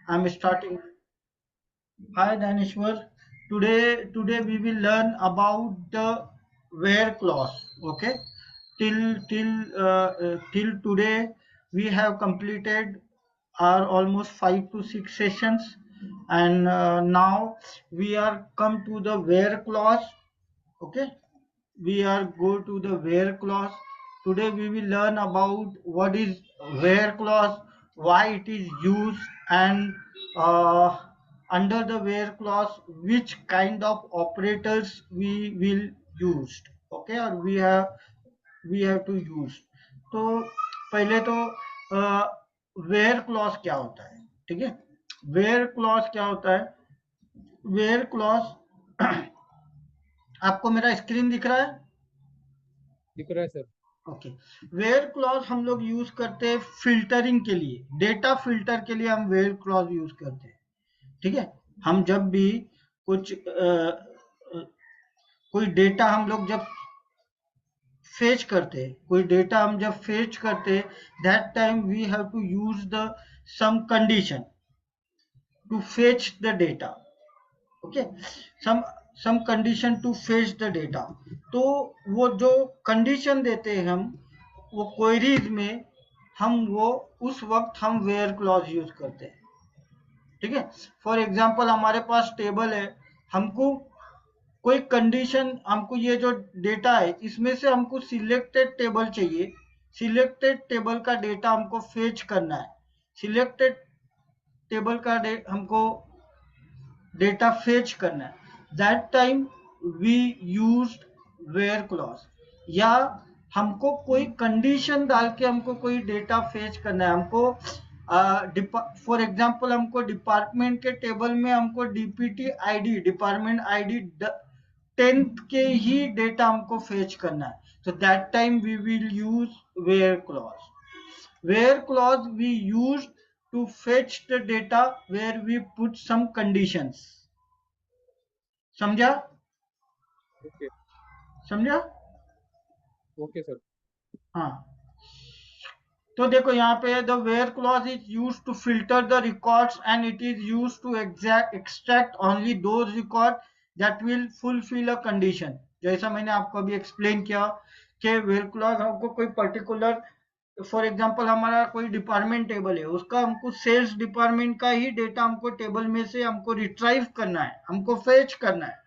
I'm starting. Hi Danishwar. Today we will learn about the where clause. Okay. Till today we have completed our almost 5 to 6 sessions, and now we are come to the where clause. Okay. We are go to the where clause. Today we will learn about what is where clause, why it is used, and uh, under the where clause which kind of operators we will use. Okay, or we have to use. तो पहले तो where clause क्या होता है, ठीक है। Where clause क्या होता है? वेयर क्लॉज आपको मेरा स्क्रीन दिख रहा है? दिख रहा है सर। ओके। वेयर क्लॉज हम लोग यूज करते हैं फिल्टरिंग के लिए, डेटा फिल्टर के लिए हम वेयर क्लॉज यूज करते हैं, ठीक है। हम जब भी कुछ कोई डेटा हम लोग जब फेच करते हैं, कोई डेटा हम जब फेच करते हैं, that time we have to use the some condition to fetch the data. Okay, some condition to fetch the data. तो वो जो कंडीशन देते हैं हम, वो क्वेरीज में हम वो उस वक्त हम वेयर क्लॉज यूज करते हैं, ठीक है। फॉर एग्जांपल हमारे पास टेबल है, हमको कोई कंडीशन, हमको ये जो डेटा है इसमें से हमको सिलेक्टेड टेबल चाहिए, सिलेक्टेड टेबल का डेटा हमको फेच करना है, सिलेक्टेड टेबल का हमको डेटा फेच करना है, that time we use where clause. या हमको कोई कंडीशन डाल के हमको कोई डेटा फेच करना है, हमको फॉर एग्जांपल हमको डिपार्टमेंट के टेबल में हमको DPT ID, department ID 10th के ही डेटा हमको फेच करना है, so that time we will use where clause. Where clause we use to fetch the data where we put some conditions. समझा? Okay समझा? Okay sir. हाँ, तो देखो यहाँ पे the where clause is use to filter the records and it is use to extract only those record that will fulfil a condition. जैसा मैंने आपको अभी एक्सप्लेन किया कि वेयर क्लॉज हमको कोई पर्टिकुलर, फॉर एग्जांपल हमारा कोई डिपार्टमेंट टेबल है, उसका हमको सेल्स डिपार्टमेंट का ही डेटा हमको टेबल में से हमको रिट्राइव करना है, हमको फेच करना है,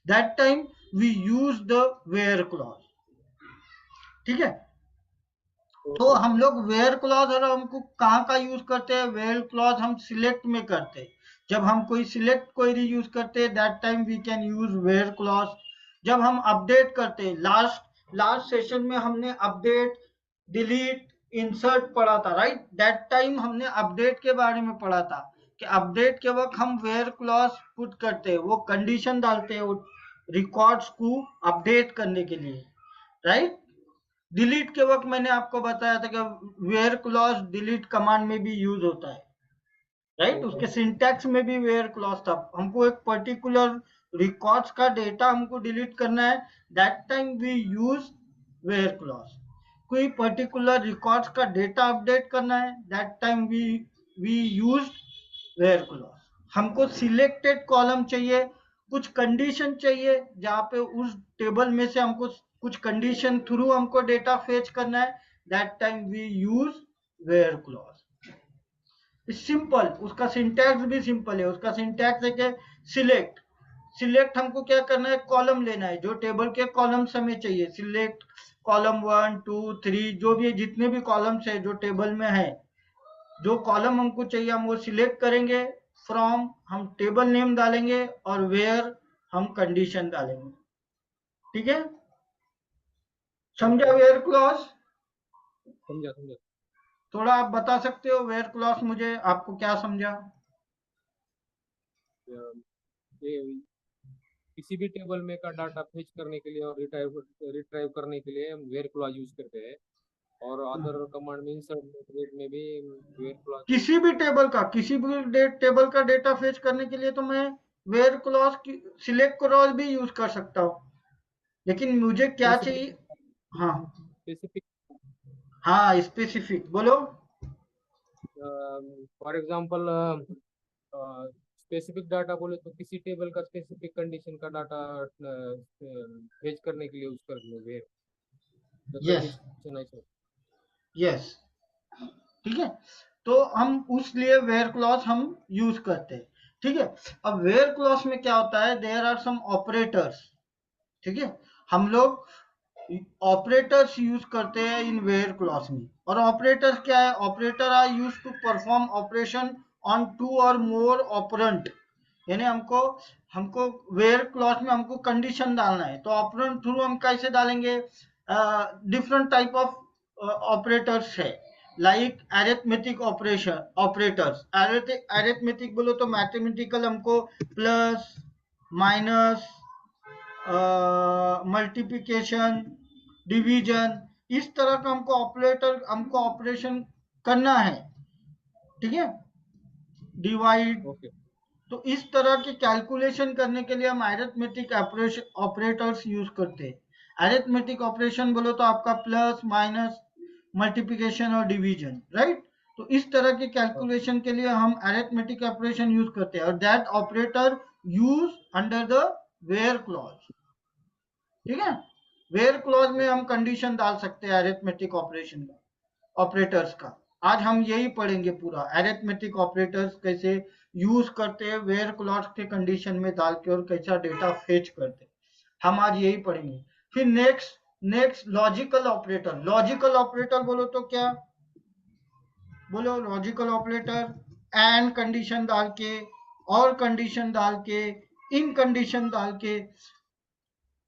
that time we use the where clause, ठीक है। तो हम लोग वेयर क्लॉज और हमको कहाँ का यूज करते हैं? वेयर क्लॉज हम सिलेक्ट में करते हैं। जब हम कोई सिलेक्ट क्वेरी यूज करते हैं, that time we can use where clause. जब हम अपडेट करते हैं, लास्ट सेशन में हमने अपडेट, डिलीट, इंसर्ट पढ़ा था, राइट। दैट टाइम हमने अपडेट के बारे में पढ़ा था कि अपडेट के वक्त हम वेयर क्लॉज पुट करते हैं, वो कंडीशन डालते हैं रिकॉर्ड्स को अपडेट करने के लिए, राइट। डिलीट के वक्त मैंने आपको बताया था कि वेयर क्लॉज डिलीट कमांड में भी यूज होता है, राइट। उसके सिंटैक्स में भी वेयर क्लॉज था। हमको एक पर्टिकुलर रिकॉर्ड्स का डेटा हमको डिलीट करना है, that time we use where clause. कोई पर्टिकुलर रिकॉर्ड्स का डेटा अपडेट करना है, that time we use where clause. हमको सिलेक्टेड कॉलम चाहिए, कुछ कंडीशन चाहिए जहां पे उस टेबल में से हमको कुछ कंडीशन थ्रू हमको डेटा फेच करना है, that time we use where clause. Simple, उसका सिंटैक्स भी सिंपल है। उसका सिंटैक्स है कि सिलेक्ट, सिलेक्ट हमको क्या करना है? कॉलम लेना है, जो टेबल के कॉलम्स हमें चाहिए, सिलेक्ट कॉलम 1 2 3, जो भी जितने भी कॉलम्स है जो टेबल में है, जो कॉलम हमको चाहिए हम वो सिलेक्ट करेंगे। फ्रॉम हम टेबल नेम डालेंगे और वेयर हम कंडीशन डालेंगे, ठीक है। समझा वेयर क्लॉज? समझा समझा। थोड़ा आप बता सकते हो वेयर क्लॉज मुझे, आपको क्या समझा? ये किसी भी टेबल में का डाटा फेच करने के लिए और रिट्राइव करने के लिए हम वेयर क्लॉज यूज करते हैं, और अदर कमांड में इंसर्ट में भी वेयर क्लॉज यूज किसी भी टेबल का, किसी भी टेबल का डेटा फेच करने के लिए तो मैं वेयर क्लॉज की सिलेक्ट क्लॉज भी यूज कर सकता हूँ, लेकिन मुझे क्या स्पेसिफिक चाहिए? हाँ, स्पेसिफिक हाँ स्पेसिफिक बोलो। फॉर एग्जांपल स्पेसिफिक डाटा बोले तो किसी टेबल का स्पेसिफिक कंडीशन का डाटा फेच करने के लिए यूज कर लो वेयर द यस, कंडीशन ऐसा। यस, ठीक है। तो हम उस लिए वेयर क्लॉज हम यूज करते हैं, ठीक है। अब वेयर क्लॉज में क्या होता है, देयर आर सम ऑपरेटर्स, ठीक है। हम लोग ऑपरेटर्स यूज करते हैं इन वेयर क्लॉज में। और ऑपरेटर्स क्या है, operator are use to perform operation on to और मोर ऑपरेंट, यानी हमको हमको वेयर क्लॉज में हमको कंडीशन डालना है, तो ऑपरेंट थ्रू हम कैसे डालेंगे, डिफरेंट टाइप ऑफ ऑपरेटर्स है, like arithmetic operation operators. Arithmetic बोलो तो मैथमेटिकल, हमको प्लस माइनस मल्टीप्लिकेशन डिवीजन, इस तरह का हमको ऑपरेशन करना है, ठीक है। डिवाइड, ओके तो इस तरह के कैलकुलेशन करने के लिए हम अरिथमेटिक ऑपरेटर्स यूज करते हैं। अरिथमेटिक ऑपरेशन बोलो तो आपका प्लस माइनस मल्टीप्लिकेशन और डिवीजन, राइट। तो इस तरह के कैलकुलेशन के लिए हम अरिथमेटिक ऑपरेशन यूज करते हैं, और that operator use under the where clause, ठीक है। वेयर क्लॉज में हम कंडीशन डाल सकते हैं अरिथमेटिक ऑपरेशन का, ऑपरेटर्स का। आज हम यही पढ़ेंगे पूरा, अरिथमेटिक ऑपरेटर्स कैसे यूज करते हैं वेयर क्लॉज के कंडीशन में डाल के, और कैसा डेटा फेच करते हैं, हम आज यही पढ़ेंगे। फिर next logical operator. Logical operator बोलो तो क्या, बोलो लॉजिकल ऑपरेटर, एंड कंडीशन डाल के, और कंडीशन डाल के, इन कंडीशन डाल के,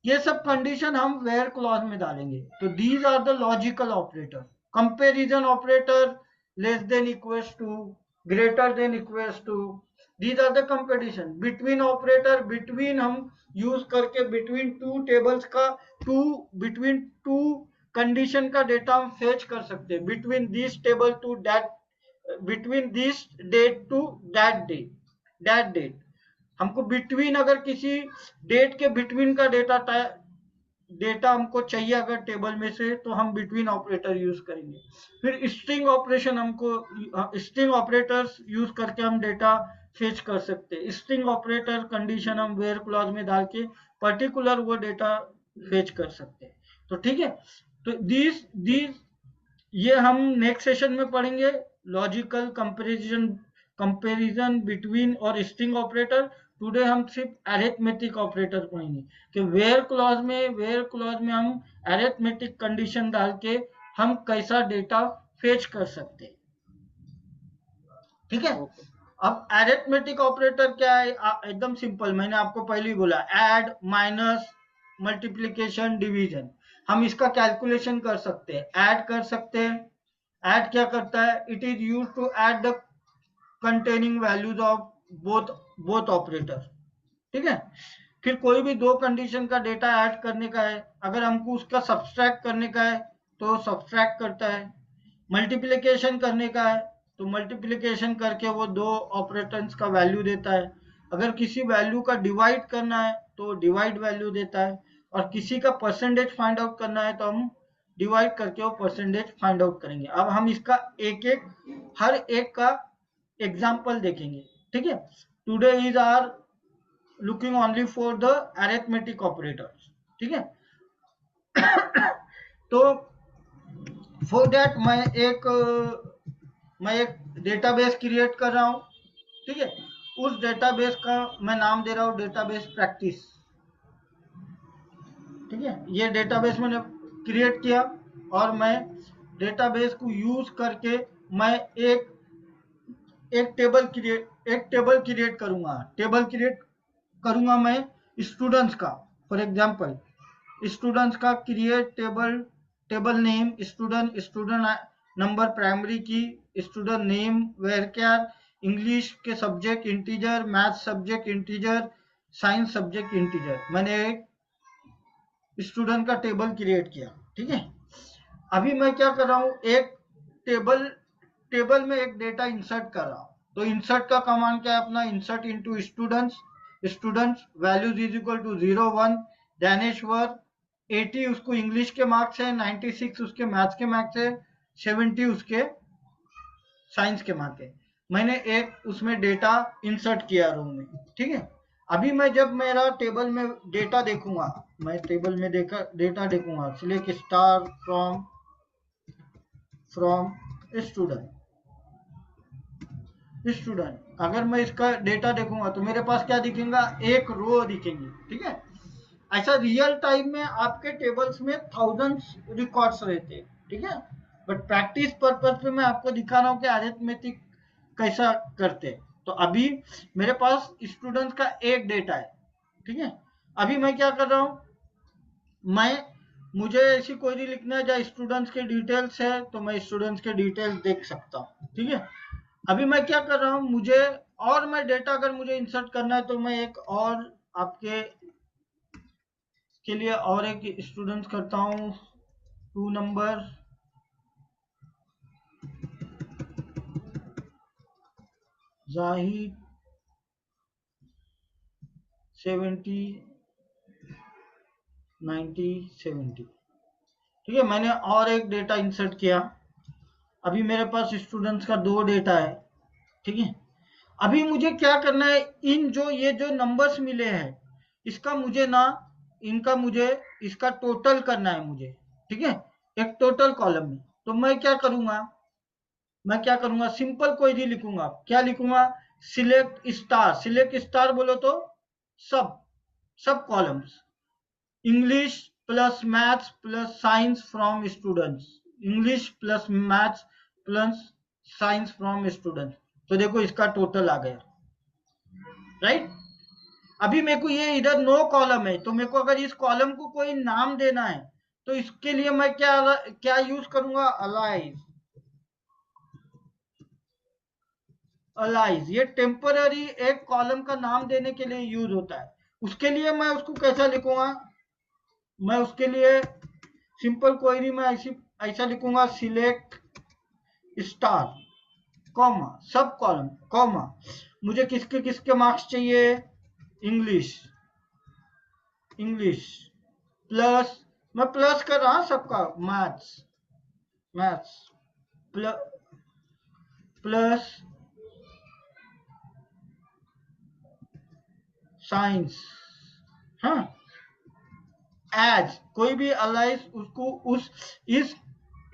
ये सब कंडीशन हम वेयर क्लॉज में डालेंगे। तो these are the logical operator. Comparison operator, less than equals to, greater than equals to, these are the comparison. Between operator, between हम यूज करके बिटवीन टू टेबल्स का, बिटवीन टू कंडीशन का data हम fetch कर सकते हैं, between this table to that, between this date to that date. हमको between, अगर किसी डेट के बिटवीन का डेटा हमको चाहिए अगर टेबल में से, तो हम बिटवीन ऑपरेटर यूज करेंगे। फिर स्ट्रिंग ऑपरेशन, हमको स्ट्रिंग ऑपरेटर्स यूज करके हम डेटा फेच कर सकते हैं। स्ट्रिंग ऑपरेटर कंडीशन हम वेयर क्लॉज में डाल के पर्टिकुलर वो डेटा फेच कर सकते हैं। तो ठीक है, तो दीज ये हम नेक्स्ट सेशन में पढ़ेंगे, लॉजिकल कंपैरिजन बिटवीन और स्ट्रिंग ऑपरेटर। टुडे हम सिर्फ अरिथमेटिक ऑपरेटर पढ़ेंगे कि वेयर क्लॉज में हम अरिथमेटिक कंडीशन डाल के हम कैसा डेटा फेच कर सकते हैं, ठीक है। ओके अब अरिथमेटिक ऑपरेटर क्या है, एकदम सिंपल, मैंने आपको पहले ही बोला, ऐड माइनस मल्टीप्लिकेशन डिवीजन, हम इसका कैलकुलेशन कर सकते हैं, ऐड कर सकते हैं। ऐड क्या करता है, it is use to add the containing values of both operator, ठीक है। फिर कोई भी दो कंडीशन का डेटा ऐड करने का है, अगर हमको उसका सब्सट्रैक्ट करने का है तो सब्सट्रैक्ट करता है, मल्टीप्लिकेशन करने का है तो मल्टीप्लिकेशन करके वो दो ऑपरेटर्स का वैल्यू देता है, अगर किसी वैल्यू का डिवाइड करना है तो डिवाइड वैल्यू देता है, और किसी का परसेंटेज फाइंड आउट करना है तो हम डिवाइड करके वो परसेंटेज फाइंड आउट करेंगे। अब हम इसका हर एक का एग्जाम्पल देखेंगे, ठीक है। Today is are looking only for the arithmetic operators, ठीक है। तो फॉर दैट मैं एक डेटाबेस क्रिएट कर रहा हूँ, ठीक है। उस डेटाबेस का मैं नाम दे रहा हूँ डेटाबेस प्रैक्टिस, ठीक है। ये डेटाबेस मैंने क्रिएट किया, और मैं डेटाबेस को यूज करके मैं एक टेबल क्रिएट करूंगा मैं स्टूडेंट्स का। फॉर एग्जांपल, स्टूडेंट्स का create table name, student number primary key, student name varchar, English के subject integer, math subject integer, science subject integer. मैंने एक स्टूडेंट का टेबल क्रिएट किया, ठीक है। अभी मैं क्या कर रहा हूँ, एक टेबल में एक डेटा इंसर्ट कर रहा हूँ। तो इंसर्ट का कमांड क्या है अपना, insert into students values is equal to 0 1, Dnyaneshwar 80 उसको इंग्लिश के मार्क्स है, 96 उसके मैथ्स के मार्क्स है, 70 उसके साइंस के मार्क्स है। मैंने एक उसमें डेटा इंसर्ट किया रो में, ठीक है। अभी मैं जब मेरा टेबल में डेटा देखूंगा, मैं टेबल में डेटा देखूंगा, सिलेक्ट स्टार फ्रॉम स्टूडेंट, अगर मैं इसका डेटा देखूंगा तो मेरे पास क्या दिखेगा, एक रो दिखेंगे, ठीक है। ऐसा रियल टाइम में आपके टेबल्स में थाउजेंड्स रिकॉर्ड्स रहते हैं, ठीक है। बट प्रैक्टिस पर्पज पे मैं आपको दिखा रहा हूँ कि अरिथमेटिक कैसा करते हैं। तो अभी मेरे पास स्टूडेंट्स का एक डेटा है, ठीक है। अभी मैं क्या कर रहा हूँ, मुझे ऐसी क्वेरी लिखना है जहाँ स्टूडेंट्स के डिटेल्स है, तो मैं स्टूडेंट्स के डिटेल्स देख सकता हूँ, ठीक है। अभी मैं क्या कर रहा हूँ, मैं डेटा अगर मुझे इंसर्ट करना है तो मैं एक और आपके के लिए और एक स्टूडेंट करता हूँ, 2 नंबर जाहिद 70 90 70, ठीक है। मैंने और एक डेटा इंसर्ट किया। अभी मेरे पास स्टूडेंट्स का 2 डेटा है, ठीक है। अभी मुझे क्या करना है, ये जो नंबर्स मिले हैं इसका मुझे ना इनका मुझे इसका टोटल करना है मुझे, ठीक है, एक टोटल कॉलम में। तो मैं क्या करूंगा, सिंपल क्वेरी लिखूंगा। क्या लिखूंगा, सिलेक्ट स्टार बोलो तो सब सब columns, English plus maths plus science from students, English plus maths plus science from students. तो देखो इसका टोटल आ गया, राइट। अभी मेरे को ये इधर 9 कॉलम है, तो मेरे को अगर इस कॉलम को कोई नाम देना है तो इसके लिए मैं क्या क्या यूज करूंगा, अलाइज। ये टेम्पररी एक कॉलम का नाम देने के लिए यूज होता है। उसके लिए मैं उसको कैसा लिखूंगा, मैं उसके लिए सिंपल क्वेरी में ऐसा लिखूंगा, सिलेक्ट स्टार कॉमा सब कॉलम कॉमा, मुझे किसके किसके मार्क्स चाहिए, इंग्लिश इंग्लिश प्लस, मैं प्लस कर रहा सबका, मैथ्स मैथ्स प्लस साइंस, हाँ। एज कोई भी अलाइज उसको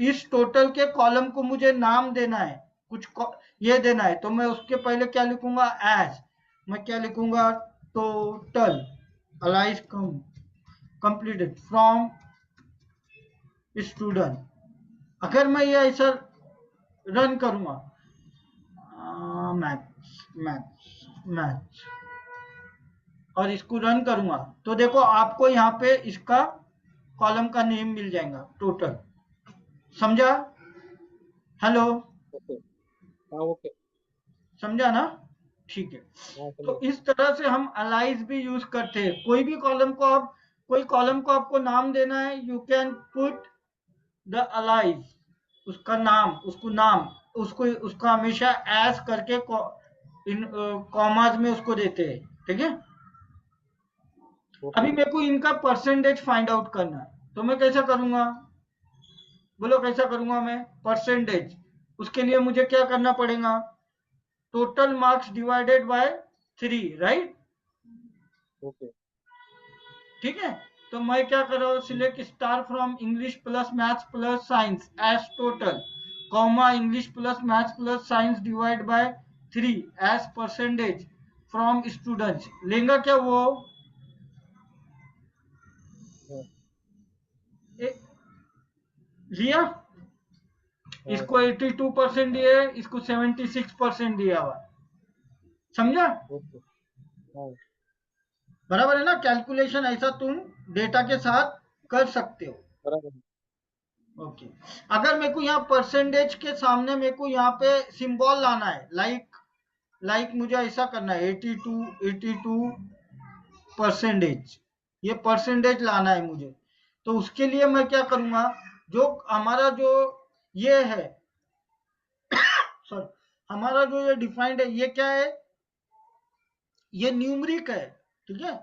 इस टोटल के कॉलम को मुझे नाम देना है, ये देना है, तो मैं उसके पहले क्या लिखूंगा, एज। मैं क्या लिखूंगा, total allies completed from student. अगर मैं ये ऐसा रन करूंगा, मैथ्स मैथ्स मैथ्स, और इसको रन करूंगा, तो देखो आपको यहाँ पे इसका कॉलम का नेम मिल जाएगा टोटल। समझा, हेलो, ओके। हाँ ओके। समझा ना, ठीक है। हाँ तो समझ। इस तरह से हम अलाइज भी यूज करते हैं। कोई कॉलम को आपको नाम देना है, you can put the allies, उसका नाम उसको नाम उसको उसका हमेशा एस करके इन कॉमाज में उसको देते हैं, ठीक है। ओके। अभी मेरे को इनका परसेंटेज फाइंड आउट करना है, तो मैं कैसा करूंगा, बोलो कैसा करूंगा मैं, परसेंटेज। उसके लिए मुझे क्या करना पड़ेगा, total marks divided by 3, right. Okay. ठीक है। तो मैं क्या कर रहा हूँ, select star from English plus maths plus science as total comma English plus maths plus science divide by 3 as percentage from students. लेगा क्या वो, हाँ। लिया, हाँ इसको 82% दिए, इसको 76% दिया हुआ, समझा। ओके। हाँ बराबर है ना, कैलकुलेशन ऐसा तुम डेटा के साथ कर सकते हो। बराबर है। ओके। अगर मेरे को यहाँ परसेंटेज के सामने मेरे को यहाँ पे सिंबल लाना है, लाइक मुझे ऐसा करना है, 82 परसेंटेज, ये परसेंटेज लाना है मुझे। तो उसके लिए मैं क्या करूंगा, जो हमारा जो ये है, सॉरी, हमारा जो ये डिफाइंड है, ये क्या है, ये न्यूमरिक है, ठीक है,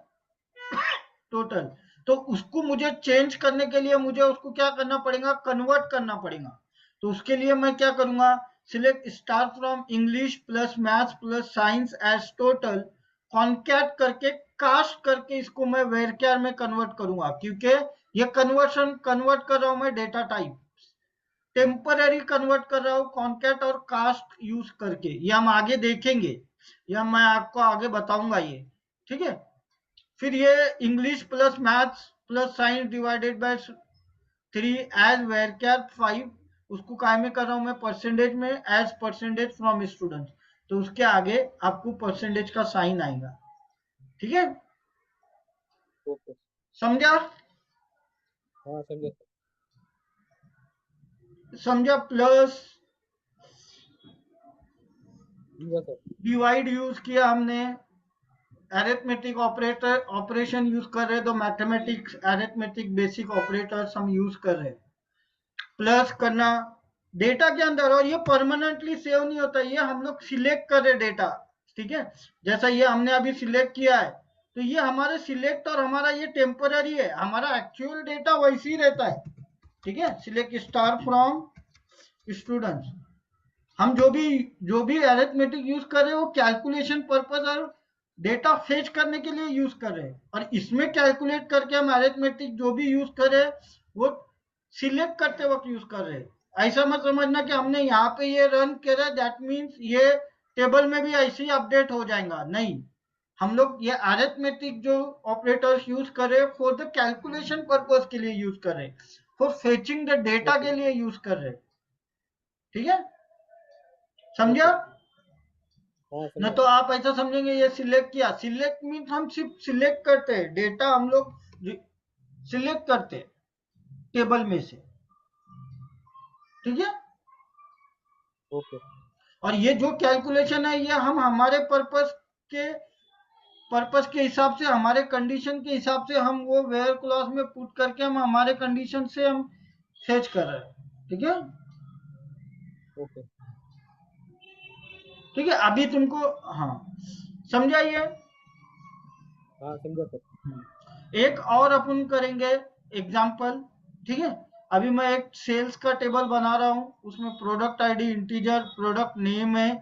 टोटल। तो उसको मुझे चेंज करने के लिए मुझे उसको क्या करना पड़ेगा, कन्वर्ट करना पड़ेगा। तो उसके लिए मैं क्या करूंगा, select star from English plus maths plus science as total, concat करके कास्ट करके इसको मैं वेरक्यार में कन्वर्ट करूंगा, क्योंकि ये कन्वर्ट कर रहा हूं मैं डेटा टाइप, टेम्पररी कन्वर्ट कर रहा हूं कॉन्कैट और कास्ट यूज करके। ये हम आगे देखेंगे, या मैं आपको आगे बताऊंगा ये, ठीक है। फिर ये English plus maths plus science divided by 3 as varchar 5, उसको काय में कर रहा हूं मैं परसेंटेज में, एज परसेंटेज फ्रॉम स्टूडेंट, तो उसके आगे आपको परसेंटेज का साइन आएगा, ठीक है। ओके, समझा? हाँ समझा सर। समझा। प्लस समझा सर। डिवाइड यूज किया हमने, अरिथमेटिक ऑपरेशन यूज कर रहे हैं, तो मैथमेटिक्स अरिथमेटिक बेसिक ऑपरेटर्स हम यूज कर रहे हैं। प्लस करना डेटा के अंदर, और ये परमानेंटली सेव नहीं होता, ये हम लोग सिलेक्ट कर रहे डेटा, ठीक है। जैसा ये हमने अभी सिलेक्ट किया है, तो ये हमारे सिलेक्ट और हमारा ये टेम्पररी है, हमारा एक्चुअल डेटा वैसे ही रहता है, ठीक है। सिलेक्ट स्टार फ्रॉम स्टूडेंट्स, हम जो भी अरिथमेटिक यूज कर रहे हैं वो कैलकुलेशन पर्पज और डेटा फेच करने के लिए यूज कर रहे हैं, और इसमें कैलकुलेट करके हम अरिथमेटिक जो भी यूज कर रहे हैं वो सिलेक्ट करते वक्त यूज कर रहे हैं। ऐसा मत समझना कि हमने यहाँ पे ये रन किया दैट मीन्स ये टेबल में भी ऐसे ही अपडेट हो जाएगा, नहीं। हम लोग ये अरिथमेटिक जो ऑपरेटर्स यूज कर रहे हैं फॉर द कैलकुलेशन पर्पज के लिए यूज कर रहे हैं, फॉर फेचिंग द डेटा के लिए यूज कर रहे हैं, ठीक है। समझा? हाँ न समझा तो सर। आप ऐसा समझेंगे ये सिलेक्ट किया, सिलेक्ट मीन्स हम सिर्फ सिलेक्ट करते हैं डेटा, हम लोग सिलेक्ट करते हैं टेबल में से, ठीक है। ओके, और ये जो कैलकुलेशन है ये हम हमारे पर्पस के हिसाब से, हमारे कंडीशन के हिसाब से हम वो वेयर क्लॉज में पुट करके हम हमारे कंडीशन से हम फेच कर रहे हैं, ठीक है। ओके, ठीक है, अभी तुमको, हाँ, समझा ये? हाँ समझा सर। एक और अपन करेंगे एग्जाम्पल, ठीक है। अभी मैं एक सेल्स का टेबल बना रहा हूं, उसमें product ID integer, product name है,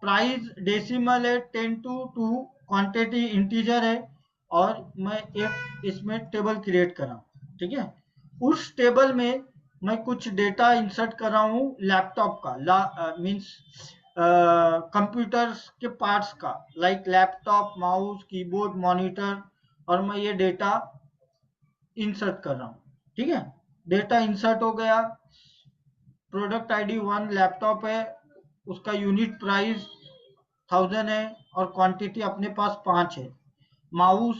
प्राइस डेसिमल है 10 to 2, क्वांटिटी इंटीजर है, और मैं एक इसमें टेबल क्रिएट कर रहा हूं, ठीक है। उस टेबल में मैं कुछ डेटा इंसर्ट कर रहा हूं लैपटॉप का, मीन्स कंप्यूटर्स के पार्ट्स का, like laptop, mouse, keyboard, monitor, और मैं ये डेटा इंसर्ट कर रहा हूँ, ठीक है। डेटा इंसर्ट हो गया, प्रोडक्ट आईडी 1 लैपटॉप है, उसका यूनिट प्राइस 1000 है, और क्वांटिटी अपने पास 5 है, माउस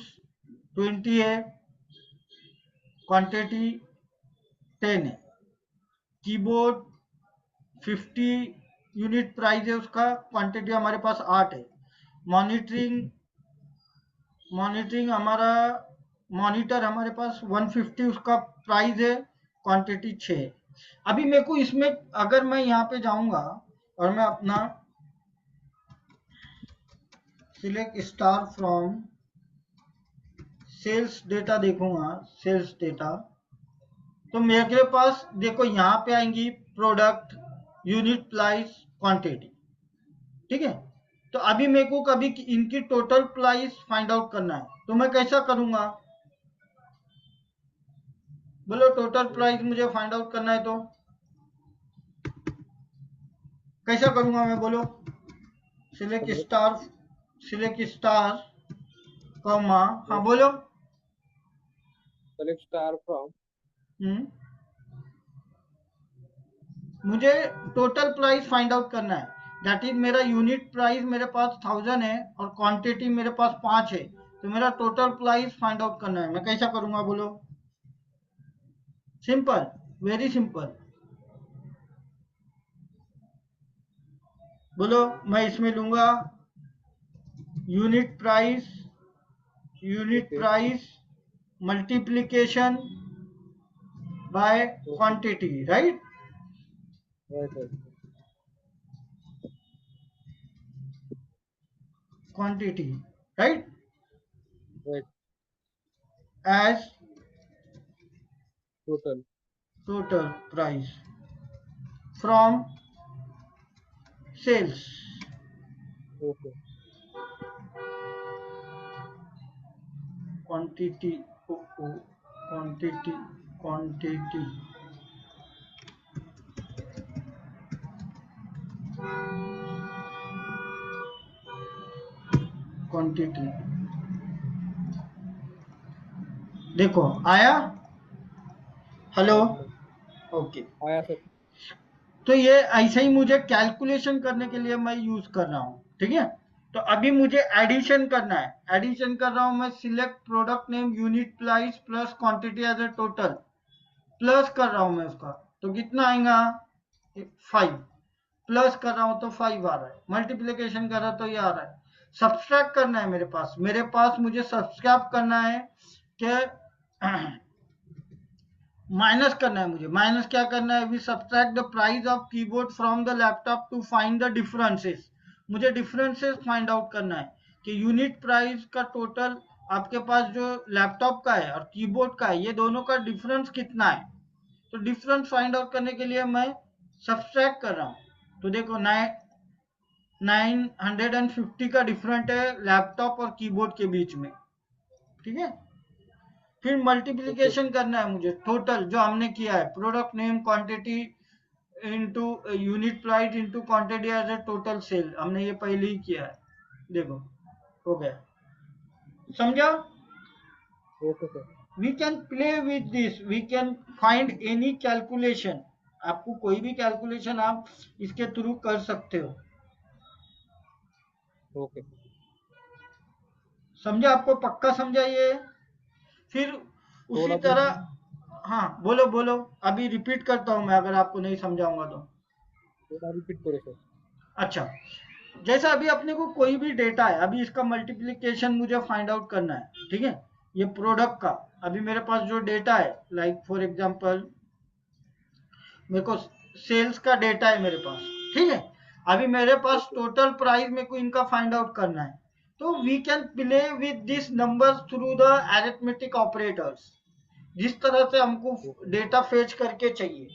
20 है, क्वांटिटी 10 है, कीबोर्ड 50 यूनिट प्राइस है उसका, क्वांटिटी हमारे पास 8 है, मॉनिटरिंग मॉनिटरिंग हमारा मॉनिटर हमारे पास 150 उसका प्राइस है, क्वांटिटी 6। अभी मेरे को इसमें अगर मैं यहाँ पे जाऊंगा और मैं अपना select star from sales data देखूंगा, सेल्स डेटा, तो मेरे पास देखो यहाँ पे आएंगी प्रोडक्ट, यूनिट प्राइस, क्वांटिटी, ठीक है। तो अभी मेरे को कभी इनकी टोटल प्राइस फाइंड आउट करना है, तो मैं कैसा करूंगा? बोलो, टोटल प्राइस मुझे फाइंड आउट करना है तो कैसा करूंगा मैं, बोलो। Select star, select star, comma, हाँ बोलो। Select star from. हम्म मुझे टोटल प्राइस फाइंड आउट करना है, दैट इज मेरा यूनिट प्राइस मेरे पास 1000 है और क्वांटिटी मेरे पास 5 है, तो मेरा टोटल प्राइस फाइंड आउट करना है, मैं कैसा करूंगा बोलो? Simple, very simple. बोलो, मैं इसमें लूंगा unit price, unit okay, price multiplication bye okay, quantity, right? Right right quantity, right, right. As total. total price from sales. Okay quantity quantity quantity quantity देखो आया। हेलो। ओके। आया sir. तो ये ऐसे ही मुझे कैलकुलेशन करने के लिए मैं यूज कर रहा हूँ, ठीक है। तो अभी मुझे एडिशन करना है, एडिशन कर रहा हूँ मैं। Select product name unit price plus quantity as a total, plus कर रहा हूँ मैं उसका, तो कितना आएगा 5। प्लस कर रहा हूँ तो 5 आ रहा है, मल्टीप्लीकेशन कर रहा तो ये आ रहा है। सब्सट्रैक्ट करना है मेरे पास मुझे सब्सट्रैक्ट करना है कि माइनस करना है मुझे। माइनस क्या करना है, we subtract the price of keyboard from the laptop to find the differences. मुझे डिफरेंसेस फाइंड आउट करना है कि यूनिट प्राइस का टोटल आपके पास जो लैपटॉप का है और कीबोर्ड का है, ये दोनों का डिफरेंस कितना है। तो डिफरेंस फाइंड आउट करने के लिए मैं सब्ट्रैक्ट कर रहा हूँ। तो देखो 950 का डिफरेंट है लैपटॉप और कीबोर्ड के बीच में, ठीक है। फिर ओके मल्टीप्लीकेशन करना है मुझे टोटल जो हमने किया है, product name quantity into unit price into quantity as a total sale, हमने ये पहले ही किया है। देखो हो गया, समझा। Okay sir. We can play with this, we can find any calculation. आपको कोई भी कैलकुलेशन आप इसके थ्रू कर सकते हो, ओके समझा। आपको पक्का समझा ये। फिर उसी थोड़ा बहुत। तरह, हाँ बोलो बोलो, अभी रिपीट करता हूं मैं अगर आपको नहीं समझाऊंगा तो। थोड़ा रिपीट करो सर। अच्छा, जैसा अभी अपने को कोई भी डेटा है, अभी इसका मल्टीप्लिकेशन मुझे फाइंड आउट करना है, ठीक है। ये प्रोडक्ट का अभी मेरे पास जो डेटा है, लाइक फॉर एग्जांपल मेरे को सेल्स का डेटा है मेरे पास, ठीक है। अभी मेरे पास टोटल प्राइस मेरे को इनका फाइंड आउट करना है। तो we can play with this numbers through the arithmetic operators. जिस तरह से हमको ओके डेटा फेच करके चाहिए।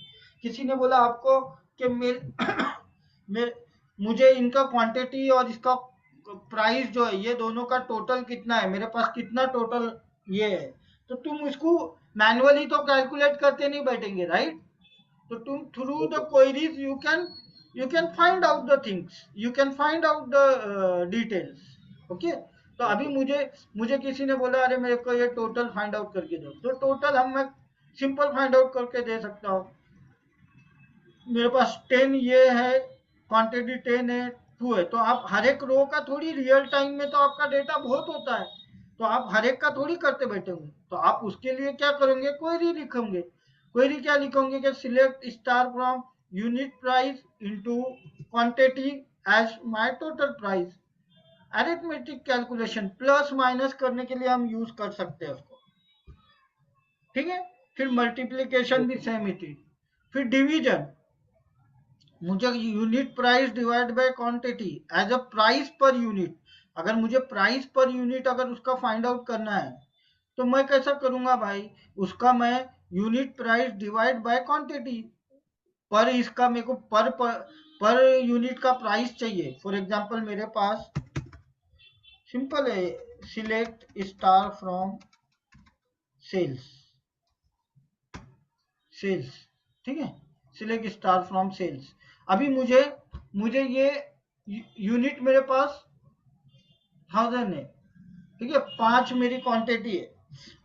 किसी ने बोला आपको कि मेरे मुझे इनका क्वांटिटी और इसका प्राइस जो है, ये दोनों का टोटल कितना है, मेरे पास कितना टोटल ये है। तो तुम इसको मैनुअली तो कैलकुलेट करते नहीं बैठेंगे, राइट। तो तुम through the okay queries you can find out the things, you can find out the details, okay. तो अभी ओके मुझे किसी ने बोला अरे मेरे को ये टोटल फाइंड आउट करके दो, तो टोटल हम मैं सिंपल फाइंड आउट करके दे सकता हूँ। मेरे पास 10 ये है, क्वांटिटी 10 है, 2 है। तो आप हर एक रो का थोड़ी रियल टाइम में, तो आपका डेटा बहुत होता है, तो आप हर एक का थोड़ी करते बैठोगे। तो आप उसके लिए क्या करोगे, क्वेरी लिखोगे। क्वेरी क्या लिखोगे कि select star from unit price into quantity as my total price. Arithmetic calculation plus minus करने के लिए हम यूज कर सकते हैं उसको, ठीक है। फिर मल्टीप्लीकेशन भी ओके सेम ही थी। फिर डिवीजन, मुझे unit price divide by quantity as a price per unit. अगर मुझे प्राइस पर यूनिट अगर उसका फाइंड आउट करना है, तो मैं कैसा करूंगा भाई, उसका मैं unit price divide by quantity पर, इसका मेरे को पर यूनिट का प्राइस चाहिए। फॉर एग्जांपल मेरे पास सिंपल है, select star from sales, sales, ठीक है। Select star from sales. अभी मुझे ये यूनिट मेरे पास 1000 है, ठीक है। 5 मेरी क्वांटिटी है।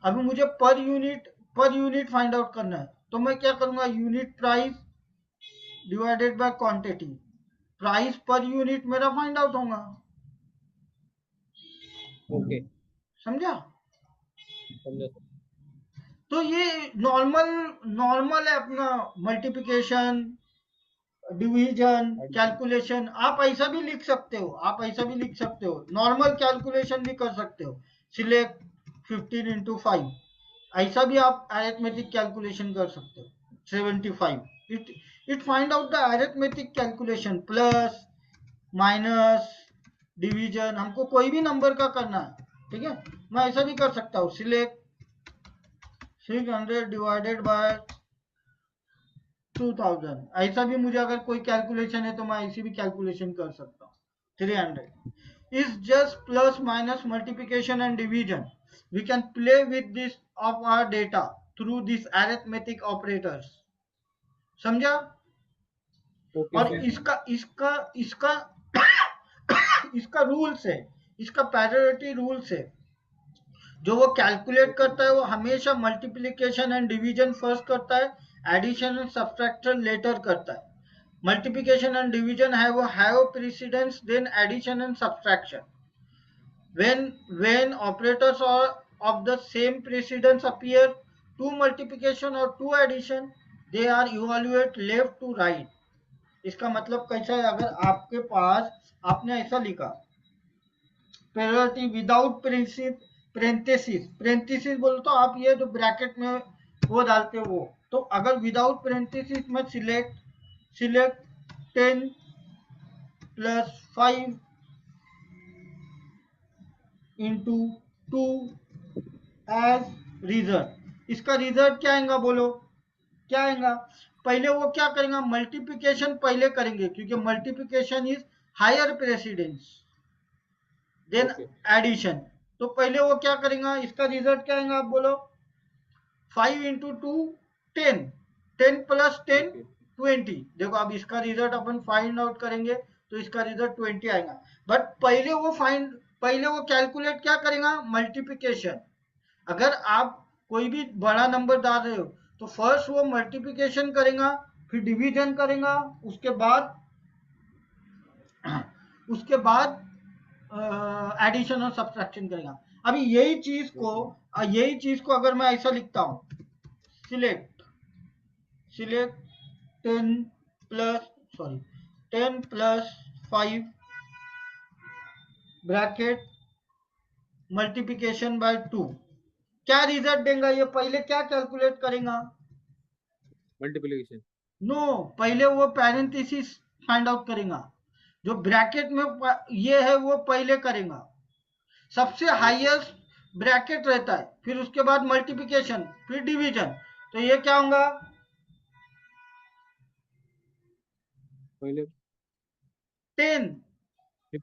अभी मुझे पर यूनिट फाइंड आउट करना है, तो मैं क्या करूंगा, unit price divided by quantity, price per unit मेरा फाइंड आउट होगा, ओके समझा। समझा सर। तो ये नॉर्मल नॉर्मल है अपना, मल्टीप्लिकेशन, डिवीजन, एडिशन। कैलकुलेशन। आप ऐसा भी लिख सकते हो, आप ऐसा भी लिख सकते हो, नॉर्मल कैलकुलेशन भी कर सकते हो। सिलेक्ट 15 इंटू 5, ऐसा भी आप अरिथमेटिक कैलकुलेशन कर सकते हो। 75, it find out the arithmetic calculation, plus minus division, हमको कोई भी नंबर का करना है, ठीक है। मैं ऐसा भी कर सकता हूँ, सिलेक्ट 600 डिवाइडेड बाय 2000, ऐसा भी मुझे अगर कोई कैलकुलेशन है तो मैं ऐसी भी कैलकुलेशन कर सकता हूँ. 300 is just plus minus multiplication and division. We can play with this of our data through these arithmetic operators. समझा? ओके और सर. इसका इसका इसका इसका रूल्स है, इसका पैरिटी रूल्स है. जो वो कैलकुलेट ओके करता है वो हमेशा मल्टीप्लिकेशन एंड डिवीजन फर्स्ट करता है, एडिशन एंड सब्सट्रैक्शन लेटर करता है. Multiplication and division have precedence, then addition and subtraction. When operators are of the same precedence appear, two multiplication or two addition, they are evaluate left to right. इसका मतलब कैसा है, अगर आपके पास आपने ऐसा लिखा पेरियोडिक विदाउट पेरेंथेसिस, पेरेंथेसिस बोलो तो आप ये जो ब्रैकेट में वो डालते हो वो, तो अगर विदाउट पेरेंथेसिस में select 10 plus 5 into 2 as result, इसका रिजल्ट क्या आएगा बोलो, क्या आएगा? पहले वो क्या करेंगे, मल्टीप्लिकेशन पहले करेंगे क्योंकि multiplication is higher precedence than okay addition. तो पहले वो क्या करेंगे, इसका रिजल्ट क्या आएगा आप बोलो, 5 इंटू 2 10, 10 प्लस 10 ओके 20. देखो अब इसका रिजल्ट अपन फाइंड आउट करेंगे तो इसका रिजल्ट 20 आएगा. बट पहले वो कैलकुलेट क्या करेगा, मल्टीप्लिकेशन. अगर आप कोई भी बड़ा नंबर डाल रहे हो तो फर्स्ट वो मल्टीप्लिकेशन करेगा, फिर डिवीजन करेगा, उसके बाद एडिशन और सब्सट्रैक्शन करेगा. अभी ओके यही चीज को अगर मैं ऐसा लिखता हूं, select select 10 plus 10 plus 5 bracket multiplication bye 2, क्या रिजल्ट देगा ये, पहले क्या कैलकुलेट करेगा? मल्टीप्लिकेशन. नो, पहले वो पैरेंथेसिस फाइंड आउट करेगा, जो ब्रैकेट में ये है वो पहले करेगा. सबसे ओके हाईएस्ट ब्रैकेट रहता है, फिर उसके बाद मल्टीप्लिकेशन, फिर डिवीजन. तो ये क्या होगा, पहले 10 yes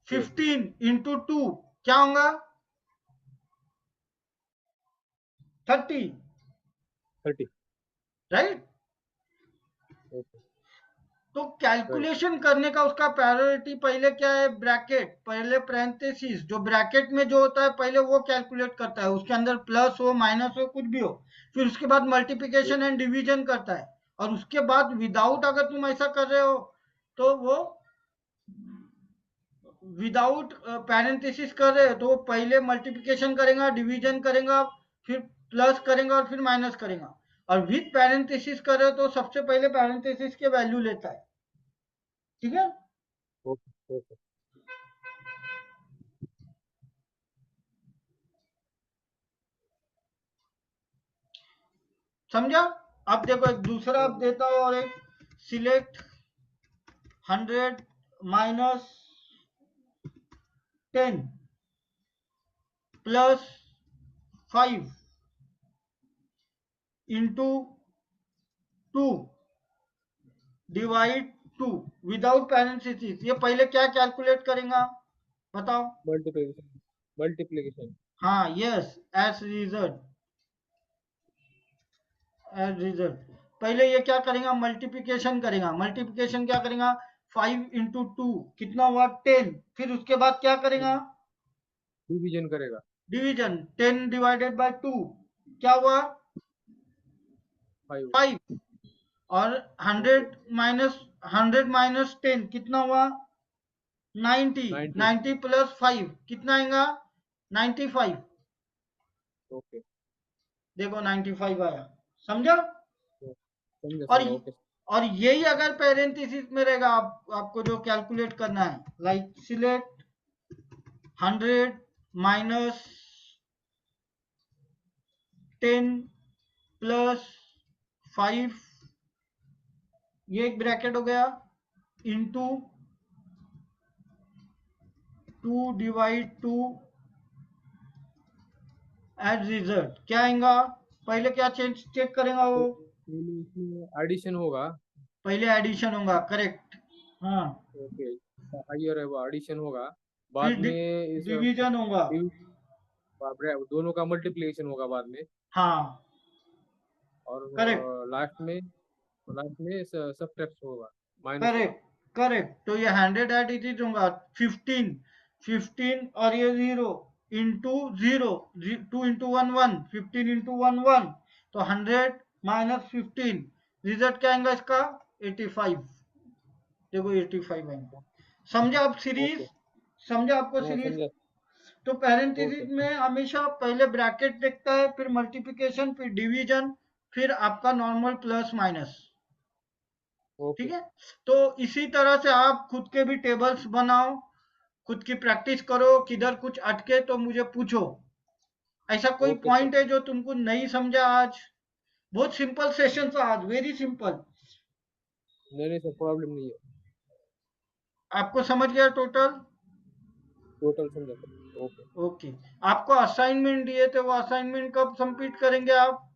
15 इंटू 2 क्या होगा, 30, 30. राइट? ओके तो राइट. कैलकुलेशन करने का उसका प्रायोरिटी पहले क्या है, ब्रैकेट, पहले पैरेंथेसिस, जो ब्रैकेट में जो होता है पहले वो कैलकुलेट करता है, उसके अंदर प्लस हो माइनस हो कुछ भी हो, फिर उसके बाद मल्टीप्लिकेशन एंड डिवीजन करता है, और उसके बाद विदाउट, अगर तुम ऐसा कर रहे हो तो वो विदाउट पैरेंथेसिस कर रहे हो तो वो पहले मल्टीप्लिकेशन करेगा, डिवीजन करेगा, फिर प्लस करेगा और फिर माइनस करेगा. और विथ पैरेंथेसिस कर रहे हो तो सबसे पहले पैरेंथेसिस के वैल्यू लेता है. ठीक है? ओके ओके समझा? अब देखो एक दूसरा अब देता हूं, और एक select 100 minus 10 plus 5 into 2 divide 2 without parenthesis. ये पहले क्या कैलकुलेट करेगा बताओ? Multiplication multiplication. हाँ, यस, एज रिजल्ट, पहले ये क्या करेगा, मल्टीप्लिकेशन करेगा. मल्टीप्लिकेशन क्या करेगा, 5 इंटू 2 कितना हुआ, 10. फिर उसके बाद क्या करेगा, डिवीजन करेगा. डिवीजन, 10 डिवाइडेड बाय 2 क्या हुआ, 5. 5. और ओके 100 माइनस 10 कितना हुआ, 90. 90. 90 प्लस 5 कितना आएगा, 95. ओके देखो 95 आया. समझा? समझा और समझा. ओके और यही अगर पेरेंथेसिस में रहेगा, आपको जो कैलकुलेट करना है, लाइक सिलेक्ट 100 माइनस 10 प्लस 5, ये एक ब्रैकेट हो गया, इंटू 2 डिवाइड 2 एज रिजल्ट क्या आएगा, पहले क्या चेक करेगा वो, पहले इसमें एडिशन होगा। पहले एडिशन होगा, करेक्ट। हाँ, ओके, हाइयर है वो एडिशन होगा। बाद फिर में इस डिवीजन होगा। दोनों का मल्टीप्लिकेशन होगा बाद में। हाँ, और करेक्ट लास्ट में सब्ट्रैक्ट होगा, माइनस होगा। Correct correct. तो ये 100 एट इट होगा 15, 15 और ये 0 इंटू 0, 2 इंटू 1 1, 15 इंटू 1 1, तो 100 माइनस 15, रिजल्ट क्या आएगा इसका? 85। देखो 85 आएगा। समझे आप सीरीज? ओके, समझे आपको हाँ सीरीज? समझा। तो ओके पैरेंथेसिस में हमेशा पहले ब्रैकेट देखता है, फिर मल्टीप्लिकेशन, फिर डिवीजन, फिर आपका नॉर्मल प्लस माइनस। ठीक ओके है, तो इसी तरह से आप खुद के भी टेबल्स बनाओ, खुद की प्रैक्टिस करो, किधर कुछ अटके तो मुझे पूछो। ऐसा कोई ओके सर। पॉइंट है जो तुमको नहीं समझा आज? बहुत सिंपल सेशन था आज, वेरी सिंपल। नहीं नहीं सर, प्रॉब्लम नहीं है। आपको समझ गया टोटल? टोटल समझा सर। ओके। ओके। आपको असाइनमेंट दिए थे, वो असाइनमेंट कब कंप्लीट करेंगे आप?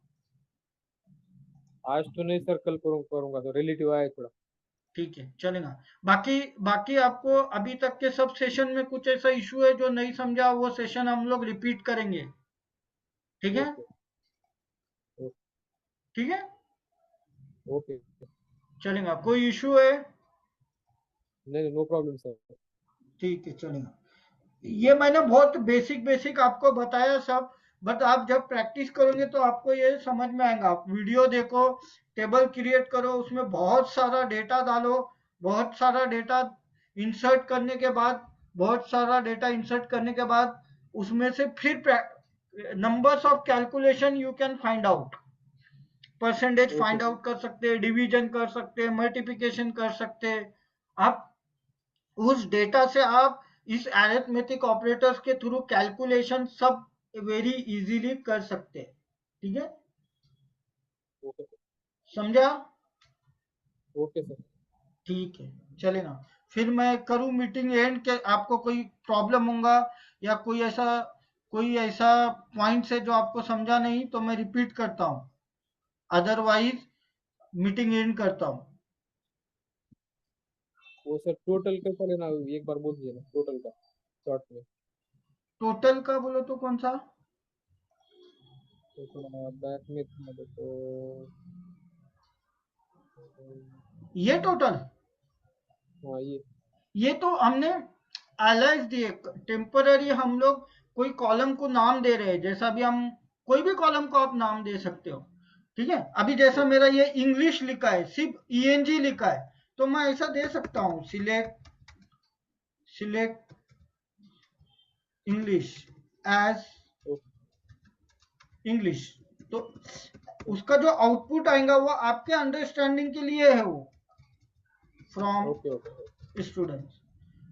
आज तो नहीं सर, कल करूंगा सर, रिलेटिव आया है थोड़ा। ठीक है, चलेगा। बाकी बाकी आपको अभी तक के सब सेशन में कुछ ऐसा इशू है जो नहीं समझा, वो सेशन हम लोग रिपीट करेंगे। ठीक है? ओके ओके ठीक है, ओके। चलेगा। कोई इशू है? नहीं, नो प्रॉब्लम सर। ठीक है, चलेगा। ये मैंने बहुत बेसिक बेसिक आपको बताया सब, बट आप जब प्रैक्टिस करोगे तो आपको ये समझ में आएगा। आप वीडियो देखो, टेबल क्रिएट करो, उसमें बहुत सारा डेटा डालो, बहुत सारा डेटा इंसर्ट करने के बाद, बहुत सारा डेटा इंसर्ट करने के बाद उसमें से फिर numbers of calculation you can find out. Percentage okay find out कर सकते हैं, डिवीजन कर सकते हैं, मल्टीप्लिकेशन कर सकते हैं। आप उस डेटा से आप इस अरिथमेटिक ऑपरेटर्स के थ्रू कैलकुलेशन सब वेरी इजीली कर सकते हैं। ठीक है, ओके समझा? Okay sir. ठीक है, चलेगा। फिर मैं करूं मीटिंग एंड के? आपको कोई प्रॉब्लम होगा या कोई ऐसा पॉइंट है जो आपको समझा नहीं तो मैं रिपीट करता हूं, अदरवाइज मीटिंग एंड करता हूं। वो सर टोटल कैसा लेना, एक बार बोल दीजिए ना टोटल का शॉर्ट में। टोटल का बोलो तो कौन सा? तो थोड़ा बैक में था तो ये टोटल, हाँ ये तो हमने एलाइज दिए, टेम्पररी हम लोग कोई कॉलम को नाम दे रहे हैं, जैसा भी हम कोई भी कॉलम को आप नाम दे सकते हो। ठीक है, अभी जैसा मेरा ये इंग्लिश लिखा है, सिर्फ ईएनजी लिखा है, तो मैं ऐसा दे सकता हूं, सिलेक्ट इंग्लिश एज इंग्लिश। तो उसका जो आउटपुट आएगा वो आपके अंडरस्टैंडिंग के लिए है, वो फ्रॉम ओके ओके स्टूडेंट्स।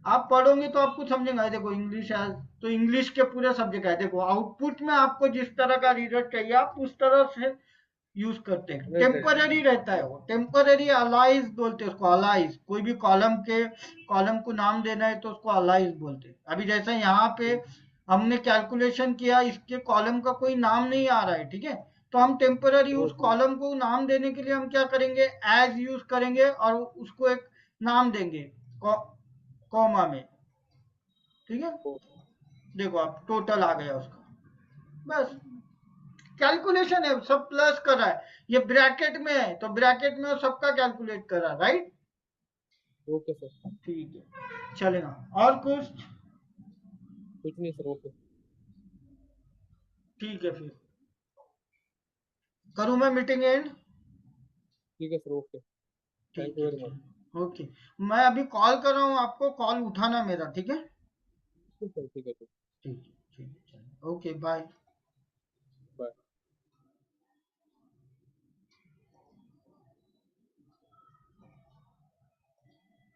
आप पढ़ोगे तो आपको समझेगा। देखो इंग्लिश है तो इंग्लिश के पूरे सब्जेक्ट है। देखो आउटपुट में आपको जिस तरह का रिजल्ट चाहिए आप उस तरह से यूज करते हैं। Right right. टेम्पररी रहता है वो, टेम्पररी अलाइज बोलते हैं उसको, अलाइज। कोई भी कॉलम को नाम देना है तो उसको अलाइज बोलते हैं। अभी जैसे यहाँ पे हमने कैलकुलेशन किया, इसके कॉलम का कोई नाम नहीं आ रहा है, ठीक है, तो हम टेम्पररी उस ओके कॉलम को नाम देने के लिए हम क्या करेंगे, एज यूज करेंगे और उसको एक नाम देंगे कॉमा में। ठीक है, देखो आप टोटल आ गया उसका, बस कैलकुलेशन है, सब प्लस कर रहा है। ये ब्रैकेट में है तो ब्रैकेट में सबका कैलकुलेट कर रहा है, राइट? Okay sir. ठीक है, चलेगा। और कुछ? कुछ नहीं सर, ओके। ठीक है, फिर करूं मैं मीटिंग एंड? ठीक है सर, ओके। थैंक ठीक यू है, वेरी मच। ठीक, ओके। मैं अभी कॉल कर रहा हूँ आपको, कॉल उठाना मेरा, ठीक है? ठीक है, ठीक है। ठीक है, ठीक है, चलिए, ओके, बाय।